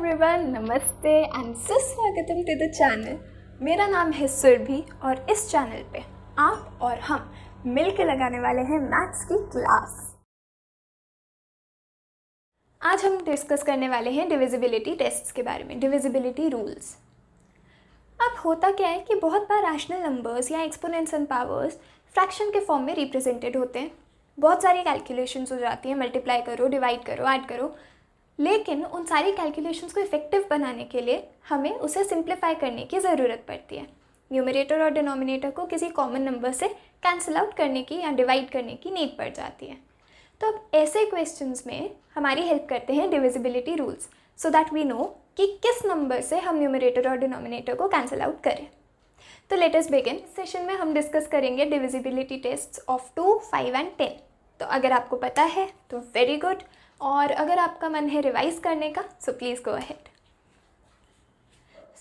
Everyone, नमस्ते and सुस्वागतम to the channel. मेरा नाम है सुरभि और इस चैनल पे आप और हम मिलकर लगाने वाले हैं मैथ्स की क्लास। आज हम डिस्कस करने वाले हैं डिविजिबिलिटी टेस्ट्स के बारे में, डिविजिबिलिटी रूल्स। अब होता क्या है कि बहुत बार रैशनल नंबर्स या एक्सपोनेंट्स एंड पावर्स फ्रैक्शन के फॉर्म में रिप्रेजेंटेड होते हैं। बहुत सारी कैलकुलेशंस हो जाती हैं, मल्टीप्लाई करो, डिवाइड करो, ऐड करो, लेकिन उन सारी कैलकुलेशंस को इफेक्टिव बनाने के लिए हमें उसे सिंप्लीफाई करने की ज़रूरत पड़ती है। न्यूमरेटर और डिनोमिनेटर को किसी कॉमन नंबर से कैंसिल आउट करने की या डिवाइड करने की नीड पड़ जाती है। तो अब ऐसे क्वेश्चंस में हमारी हेल्प करते हैं divisibility rules, so that we know कि किस नंबर से हम न्यूमरेटर और डिनोमिनेटर को कैंसिल आउट करें। तो लेट अस बिगिन। सेशन में हम डिस्कस करेंगे डिविजिबिलिटी टेस्ट्स ऑफ 2, 5 एंड 10। तो अगर आपको पता है तो वेरी गुड, और अगर आपका मन है रिवाइज करने का so please go ahead.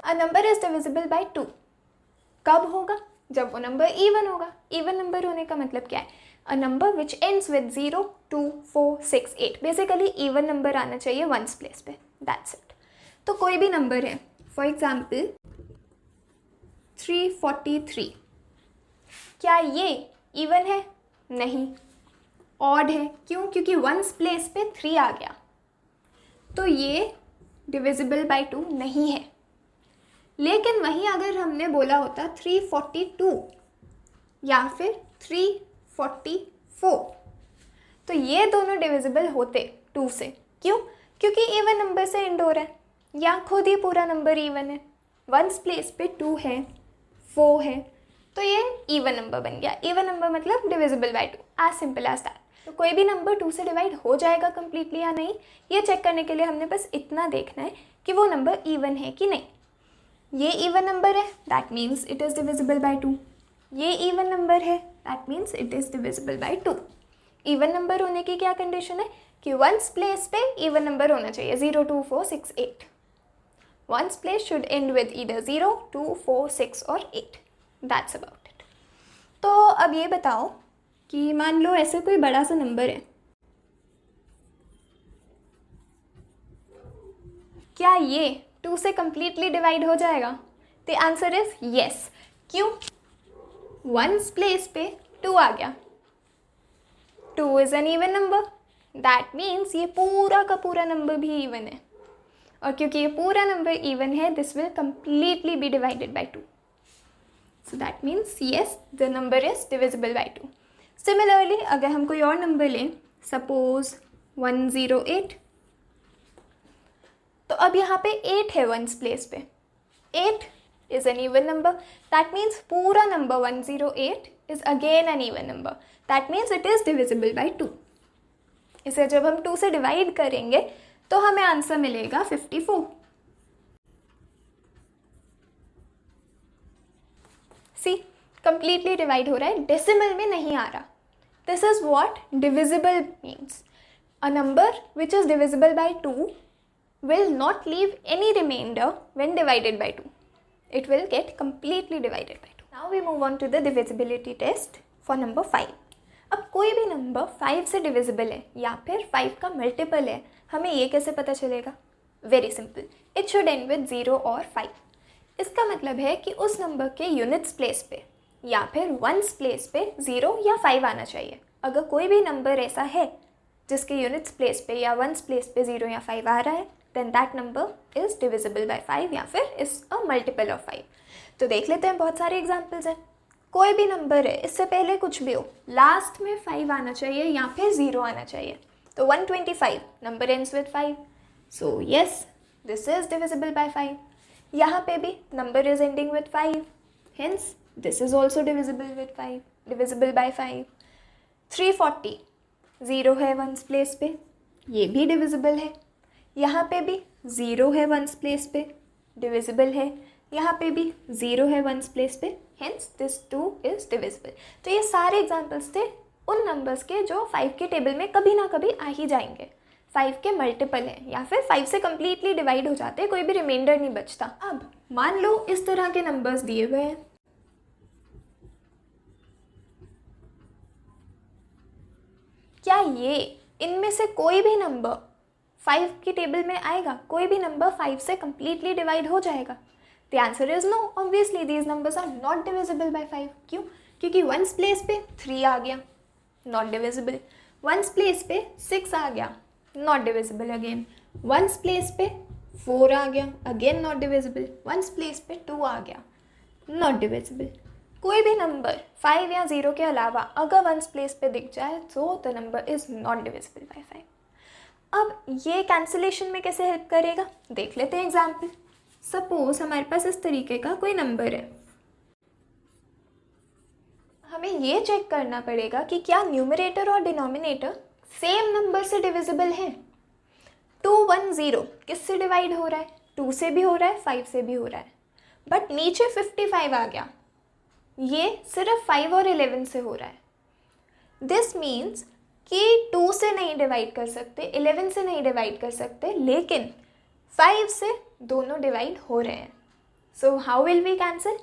A number is divisible by 2 कब होगा? जब वो नंबर इवन होगा। इवन नंबर होने का मतलब क्या है? A number which ends with 0, 2, 4, 6, 8। Basically even number आना चाहिए वंस प्लेस पे, दैट्स इट। तो कोई भी नंबर है, फॉर एग्जाम्पल 343, क्या ये इवन है? नहीं, ऑड है। क्यों? क्योंकि वंस प्लेस पे 3 आ गया, तो ये डिविजिबल बाय 2 नहीं है। लेकिन वहीं अगर हमने बोला होता 342 या फिर 344, तो ये दोनों डिविजिबल होते 2 से। क्यों? क्योंकि इवन नंबर से एंड हो रहा है, या खुद ही पूरा नंबर इवन है। वंस प्लेस पे 2 है, 4 है, तो ये इवन नंबर बन गया। इवन नंबर मतलब divisible by 2, as simple as that. तो कोई भी नंबर 2 से डिवाइड हो जाएगा कंप्लीटली या नहीं, ये चेक करने के लिए हमने बस इतना देखना है कि वो नंबर इवन है कि नहीं। ये इवन नंबर है, that means it is divisible by 2। ये इवन नंबर है, that means it is divisible by 2। Even number होने की क्या कंडीशन है? कि वंस प्लेस पे इवन नंबर होना चाहिए, 0, 2, 4, 6, 8। Ones place should and with either 0, 2, 4, 6 और 8। That's about it. तो अब ये बताओ कि मान लो ऐसे कोई बड़ा सा नंबर है, क्या ये 2 से कंप्लीटली डिवाइड हो जाएगा? The answer is yes. क्यों? वंस प्लेस पे 2 आ गया। 2 is an even number, that means ये पूरा का पूरा नंबर भी इवन है, और क्योंकि ये पूरा नंबर इवन है, this will completely be divided by 2। So that means yes, the number is divisible by 2। Similarly अगर हम कोई और नंबर लें, सपोज 108, तो अब यहाँ पे 8 है वंस प्लेस पे। 8 is an even number, that means पूरा number 108 is again an even number, that means it is divisible by 2। इसे जब हम 2 से डिवाइड करेंगे तो हमें आंसर मिलेगा 54। सी, कंप्लीटली डिवाइड हो रहा है, डेसिमल में नहीं आ रहा। This is what divisible means. A number which is divisible by 2 will not leave any remainder when divided by 2. It will get completely divided by 2. Now we move on to the divisibility test for number 5. अब कोई भी number 5 से divisible है या फिर 5 का multiple है, हमें ये कैसे पता चलेगा? Very simple, it should and with 0 और 5। इसका मतलब है कि उस नंबर के यूनिट्स प्लेस पे या फिर वंस प्लेस पे 0 या 5 आना चाहिए। अगर कोई भी नंबर ऐसा है जिसके यूनिट्स प्लेस पे या वंस प्लेस पे 0 या 5 आ रहा है, then that number is divisible by 5 या फिर is a multiple of 5। तो देख लेते हैं, बहुत सारे एग्जाम्पल्स हैं। कोई भी नंबर है, इससे पहले कुछ भी हो, लास्ट में 5 आना चाहिए या फिर 0 आना चाहिए। तो 125 number ends with 5, so yes, this is divisible by 5। यहाँ पे भी number is ending with 5, hence this is also divisible with 5, divisible by 5। 340 0 है वंस प्लेस पे, ये भी डिविजिबल है। यहाँ पे भी 0 है वंस प्लेस पे, डिविजिबल है। यहाँ पे भी 0 है वंस प्लेस पे, हेंस दिस 2 इज डिविजिबल। तो ये सारे एग्जांपल्स थे उन नंबर्स के जो 5 के टेबल में कभी ना कभी आ ही जाएंगे। 5 के मल्टीपल है या फिर 5 से कंप्लीटली डिवाइड हो जाते हैं, कोई भी रिमाइंडर नहीं बचता। अब मान लो इस तरह के नंबर्स दिए हुए हैं, क्या ये इनमें से कोई भी नंबर 5 की टेबल में आएगा? कोई भी नंबर 5 से कम्प्लीटली डिवाइड हो जाएगा? The answer is no. Obviously these numbers are not divisible by 5. क्यों? क्योंकि वंस प्लेस पे 3 आ गया, नॉट डिविजिबल. वंस प्लेस पे 6 आ गया, not divisible again. Once place पे 4 आ गया, again not divisible. Once place पे 2 आ गया, नॉट डिविजिबल. कोई भी नंबर 5 या 0 के अलावा अगर वंस प्लेस पे दिख जाए तो the number is not divisible by 5. अब ये कैंसिलेशन में कैसे हेल्प करेगा देख लेते हैं एग्जाम्पल. सपोज हमारे पास इस तरीके का कोई नंबर है. हमें ये चेक करना पड़ेगा कि क्या न्यूमरेटर और डिनोमिनेटर सेम नंबर से डिविजिबल है. 210 किससे डिवाइड हो रहा है? 2 से भी हो रहा है, 5 से भी हो रहा है. बट नीचे 55 आ गया, ये सिर्फ 5 और 11 से हो रहा है. दिस मीन्स कि 2 से नहीं डिवाइड कर सकते, 11 से नहीं डिवाइड कर सकते, लेकिन 5 से दोनों डिवाइड हो रहे हैं. So how will we cancel?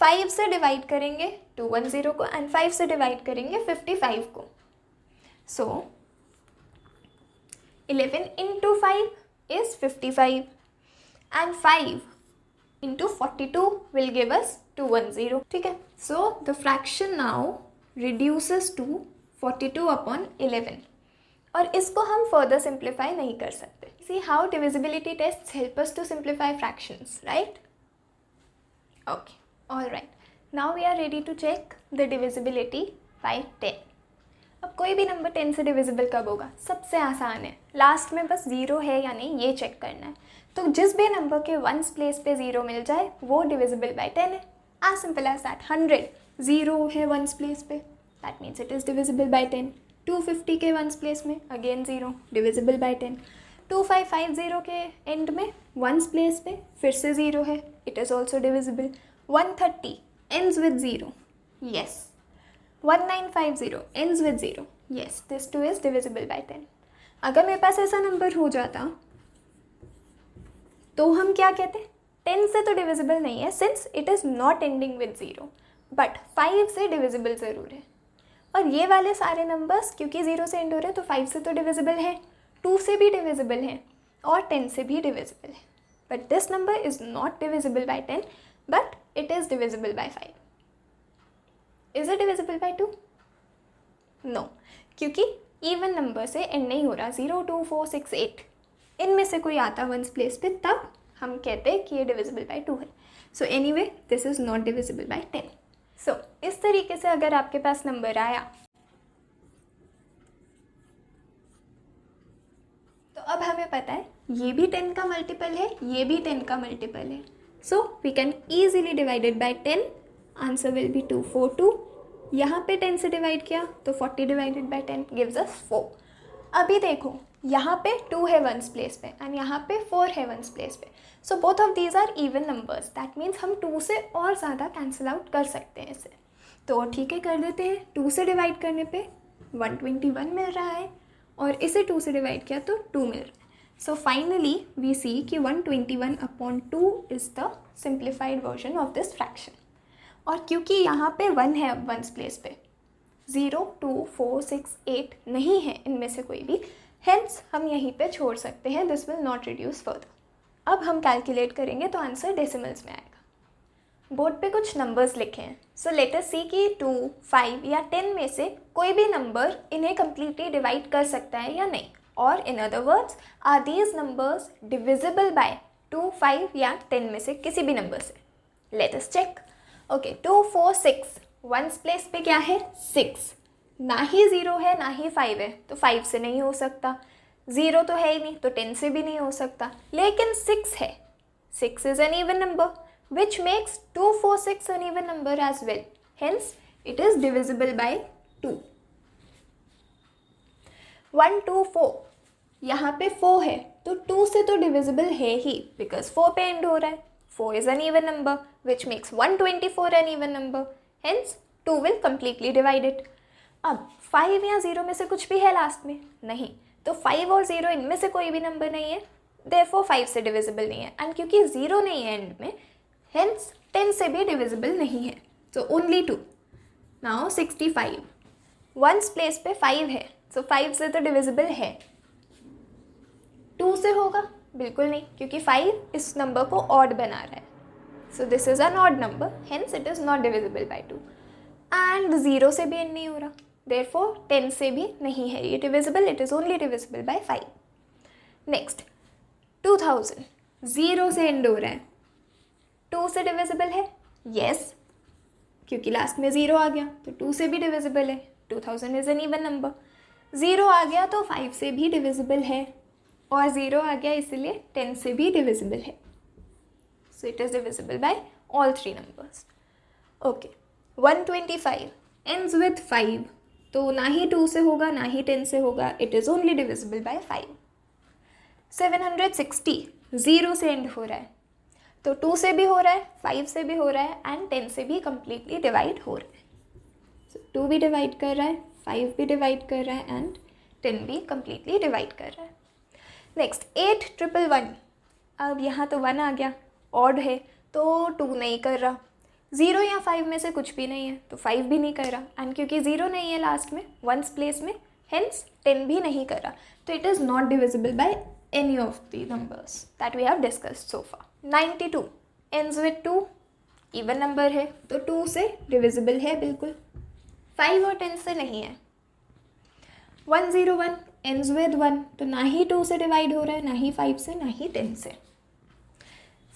5 से डिवाइड करेंगे 210 को एंड 5 से डिवाइड करेंगे 55 को. सो 11 into 5 is 55 and 5 into 42 will give us 210. ठीक है. So the fraction now reduces to 42 upon 11. और इसको हम further simplify नहीं कर सकते. See how divisibility tests help us to simplify fractions, right? Okay, all right. Now we are ready to check the divisibility by 10. अब कोई भी number 10 से डिविजिबल कब होगा? सबसे आसान है, लास्ट में बस 0 है या नहीं ये चेक करना है. तो जिस भी नंबर के वंस प्लेस पे 0 मिल जाए वो डिविजिबल बाय 10 है. As simple as that. 100 0 है वंस प्लेस पे, that means it is divisible by 10. 250 के वंस प्लेस में अगेन 0, डिविजिबल बाय 10. 2550 के एंड में वंस प्लेस पे फिर से 0 है, it is also divisible. 130 ends with 0, yes. 1950 ends with 0, yes, this too is divisible by 10. अगर मेरे पास ऐसा नंबर हो जाता तो हम क्या कहते? 10 से तो डिविजिबल नहीं है since it is not ending with 0, but 5 से डिविजिबल ज़रूर है. और ये वाले सारे नंबर्स क्योंकि 0 से एंड हो रहे हैं तो 5 से तो डिविजिबल है, 2 से भी डिविजिबल है और 10 से भी डिविजिबल है. But this number is not divisible by 10, but it is divisible by 5. Is it divisible by 2? No, क्योंकि इवन नंबर से एंड नहीं हो रहा. 0 2 4 6 8 इनमें से कोई आता वंस प्लेस पे तब हम कहते हैं कि ये डिविजिबल बाय 2 है. So anyway this is not divisible by 10. सो इस तरीके से अगर आपके पास नंबर आया तो अब हमें पता है ये भी 10 का मल्टीपल है, ये भी 10 का मल्टीपल है. So we can easily divided by 10. Answer will be 242. यहाँ पे 10 से डिवाइड किया तो 40 डिवाइडेड बाय 10 गिव्स अस 4. अभी देखो यहाँ पे 2 है वंस प्लेस पे एंड यहाँ पे 4 है वंस प्लेस पे. So both of these are even numbers, that means हम 2 से और ज़्यादा कैंसिल आउट कर सकते हैं इसे. तो ठीक है, कर देते हैं. 2 से डिवाइड करने पे 121 मिल रहा है और इसे 2 से डिवाइड किया तो 2 मिल रहा है. सो फाइनली वी सी कि 121 upon 2 is the simplified version of this fraction. और क्योंकि यहाँ पे 1 है अब वंस प्लेस पे, 0 2 4 6 8 नहीं है इनमें से कोई भी, हेंस हम यहीं पे छोड़ सकते हैं. This will not reduce further. अब हम कैलकुलेट करेंगे तो आंसर डेसिमल्स में आएगा. बोर्ड पे कुछ नंबर्स लिखे हैं. सो लेट अस सी कि 2 5 या 10 में से कोई भी नंबर इन्हें कम्प्लीटली डिवाइड कर सकता है या नहीं. और in other words, are these numbers divisible by 2 5 या 10 में से किसी भी नंबर से? Let us check. Okay, 2 4 6 once place पे क्या है? 6. ना ही 0 है ना ही 5 है तो 5 से नहीं हो सकता. 0 तो है ही नहीं तो 10 से भी नहीं हो सकता. लेकिन 6 है. 6 is an even number which makes 2 4 6 an even number as well. Hence it is divisible by 2. 1 2 4 यहाँ पे 4 है तो 2 से तो डिविजिबल है ही बिकॉज 4 पे एंड हो रहा है. 4 is an even number which makes 124 an even number. Hence 2 will completely divide it. अब 5 या 0 में से कुछ भी है लास्ट में? नहीं. तो 5 और 0 इनमें से कोई भी नंबर नहीं है, therefore 5 से डिविजिबल नहीं है. एंड क्योंकि 0 नहीं है एंड में, hence 10 से भी डिविजिबल नहीं है. So only 2. Now 65. Once place पे 5 है, so 5 से तो डिविजिबल है. 2 से होगा? बिल्कुल नहीं, क्योंकि 5 इस नंबर को ऑड बना रहा है. सो this is an odd number, hence it is not divisible by 2. And 0 से भी एंड नहीं हो रहा, देयरफॉर 10 से भी नहीं है ये divisible, it is only divisible by 5. Next 2000, 0 से एंड हो रहा है, 2 से डिविजिबल है? यस, क्योंकि लास्ट में 0 आ गया तो 2 से भी डिविजिबल है. 2000 इज़ एन इवन नंबर. 0 आ गया तो 5 से भी डिविजिबल है, और 0 आ गया इसलिए 10 से भी डिविजिबल है. So it is divisible bye all 3 numbers. Okay, 125 ends with 5, तो ना ही 2 से होगा ना ही 10 से होगा, it is only divisible by 5. 760 0 से एंड हो रहा है, तो 2 से भी हो रहा है, 5 से भी हो रहा है, एंड 10 से भी कम्प्लीटली डिवाइड हो रहा है. सो 2 भी डिवाइड कर रहा है, 5 भी डिवाइड कर रहा है, एंड 10 भी कम्प्लीटली डिवाइड कर रहा है. नेक्स्ट 8111, अब यहाँ तो 1 आ गया, ऑड है तो 2 नहीं कर रहा, 0 या 5 में से कुछ भी नहीं है तो 5 भी नहीं कर रहा, एंड क्योंकि 0 नहीं है लास्ट में वंस प्लेस में, हेंस 10 भी नहीं कर रहा, तो it is not divisible by any of the numbers that we have discussed so far. 92 ends with 2, even number है तो 2 से डिविजिबल है बिल्कुल, 5 और 10 से नहीं है. 101 ends with 1, तो ना ही 2 से डिवाइड हो रहा है, ना ही 5 से, ना ही 10 से.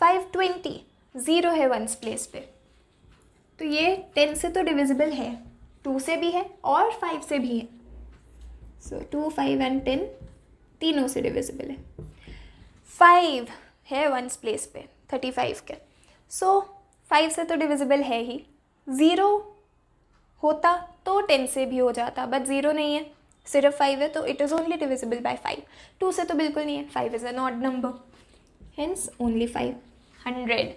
520 0 है वंस प्लेस पे, तो ये 10 से तो डिविजिबल है, 2 से भी है और 5 से भी है. सो 2, 5 एंड 10 तीनों से डिविजिबल है. 5 है वंस प्लेस पे 35 के, सो 5 से तो डिविजिबल है ही. 0 होता तो 10 से भी हो जाता, बट 0 नहीं है, सिर्फ 5 है, तो it is only divisible by 5. 2 से तो बिल्कुल नहीं है, 5 is an odd number, hence only 5. 100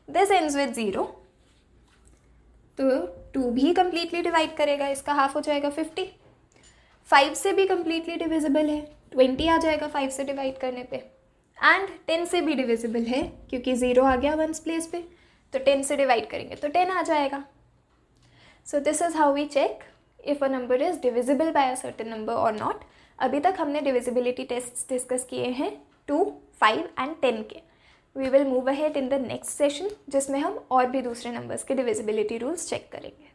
this ends with 0, तो 2 भी कम्प्लीटली डिवाइड करेगा, इसका हाफ हो जाएगा 50. 5 से भी कम्प्लीटली डिविजिबल है, 20 आ जाएगा 5 से डिवाइड करने पे, एंड 10 से भी डिविजिबल है क्योंकि 0 आ गया वंस प्लेस पे, तो 10 से डिवाइड करेंगे तो 10 आ जाएगा. So this is how we check if a number is divisible by a certain number और नॉट. अभी तक हमने डिविजिबिलिटी टेस्ट डिस्कस किए हैं 2, 5 एंड 10 के. We will move ahead in the next session, जिसमें हम और भी दूसरे नंबर्स के डिविजिबिलिटी रूल्स चेक करेंगे.